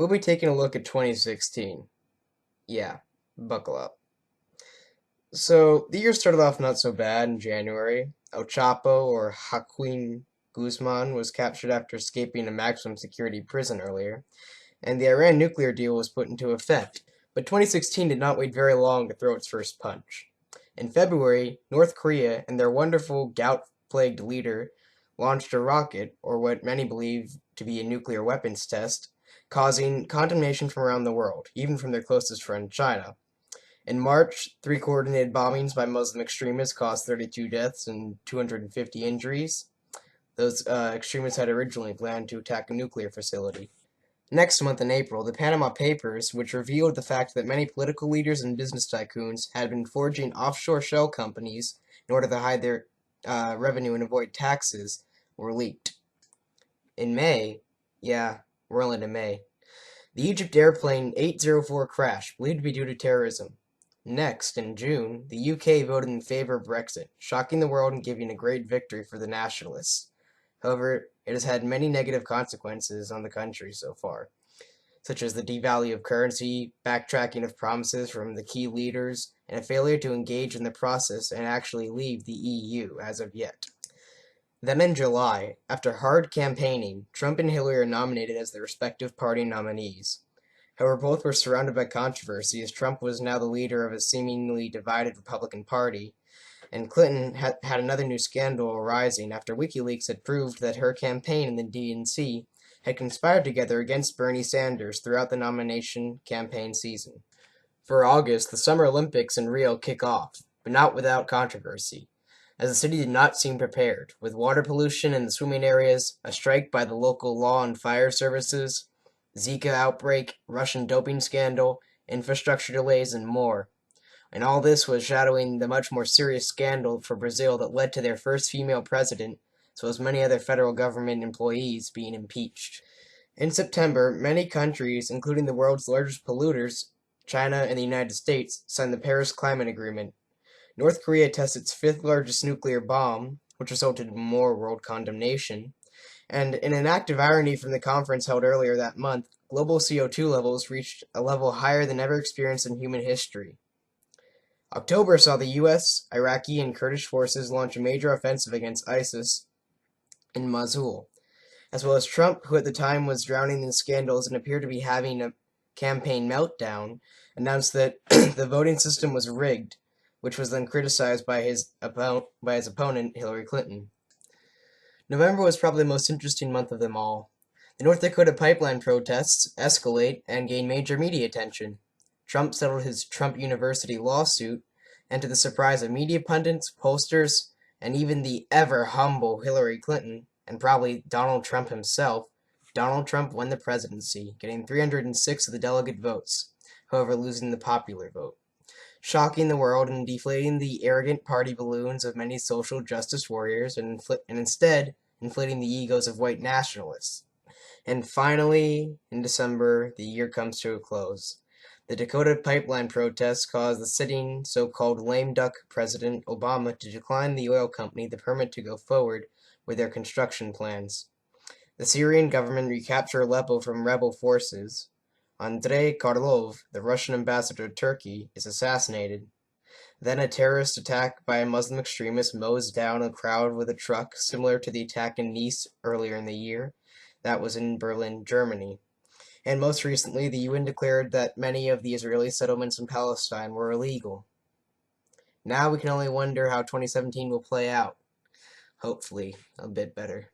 We'll be taking a look at 2016. Yeah, buckle up. So, the year started off not so bad in January. El Chapo, or Joaquin Guzman, was captured after escaping a maximum security prison earlier, and the Iran nuclear deal was put into effect. But 2016 did not wait very long to throw its first punch. In February, North Korea and their wonderful gout-plagued leader launched a rocket, or what many believe to be a nuclear weapons test, causing condemnation from around the world, even from their closest friend China. In March, three coordinated bombings by Muslim extremists caused 32 deaths and 250 injuries. Those extremists had originally planned to attack a nuclear facility. Next month in April, the Panama Papers, which revealed the fact that many political leaders and business tycoons had been forging offshore shell companies in order to hide their revenue and avoid taxes, were leaked. In May, yeah, we're only in May, the Egypt airplane 804 crashed, believed to be due to terrorism. Next, in June, the UK voted in favor of Brexit, shocking the world and giving a great victory for the nationalists. However, it has had many negative consequences on the country so far, such as the devalue of currency, backtracking of promises from the key leaders, and a failure to engage in the process and actually leave the EU as of yet. Then in July, after hard campaigning, Trump and Hillary are nominated as their respective party nominees. However, both were surrounded by controversy, as Trump was now the leader of a seemingly divided Republican Party, and Clinton had another new scandal arising after WikiLeaks had proved that her campaign and the DNC had conspired together against Bernie Sanders throughout the nomination campaign season. For August, the Summer Olympics in Rio kick off, but not without controversy, as the city did not seem prepared, with water pollution in the swimming areas, a strike by the local law and fire services, Zika outbreak, Russian doping scandal, infrastructure delays, and more. And all this was shadowing the much more serious scandal for Brazil that led to their first female president, as well as many other federal government employees being impeached. In September, many countries, including the world's largest polluters, China and the United States, signed the Paris Climate Agreement. North Korea tests its fifth largest nuclear bomb, which resulted in more world condemnation. And in an act of irony from the conference held earlier that month, global CO2 levels reached a level higher than ever experienced in human history. October saw the US, Iraqi, and Kurdish forces launch a major offensive against ISIS in Mosul, as well as Trump, who at the time was drowning in scandals and appeared to be having a campaign meltdown, announced that the voting system was rigged, which was then criticized by his opponent, Hillary Clinton. November was probably the most interesting month of them all. The North Dakota pipeline protests escalate and gain major media attention. Trump settled his Trump University lawsuit, and to the surprise of media pundits, pollsters, and even the ever-humble Hillary Clinton, and probably Donald Trump himself, Donald Trump won the presidency, getting 306 of the delegate votes, however losing the popular vote, shocking the world and deflating the arrogant party balloons of many social justice warriors, and instead inflating the egos of white nationalists. And finally, in December, the year comes to a close. The Dakota pipeline protests caused the sitting so-called lame duck President Obama to decline the oil company the permit to go forward with their construction plans. The Syrian government recaptured Aleppo from rebel forces. Andrei Karlov, the Russian ambassador to Turkey, is assassinated. Then a terrorist attack by a Muslim extremist mows down a crowd with a truck, similar to the attack in Nice earlier in the year. That was in Berlin, Germany. And most recently, the UN declared that many of the Israeli settlements in Palestine were illegal. Now we can only wonder how 2017 will play out. Hopefully, a bit better.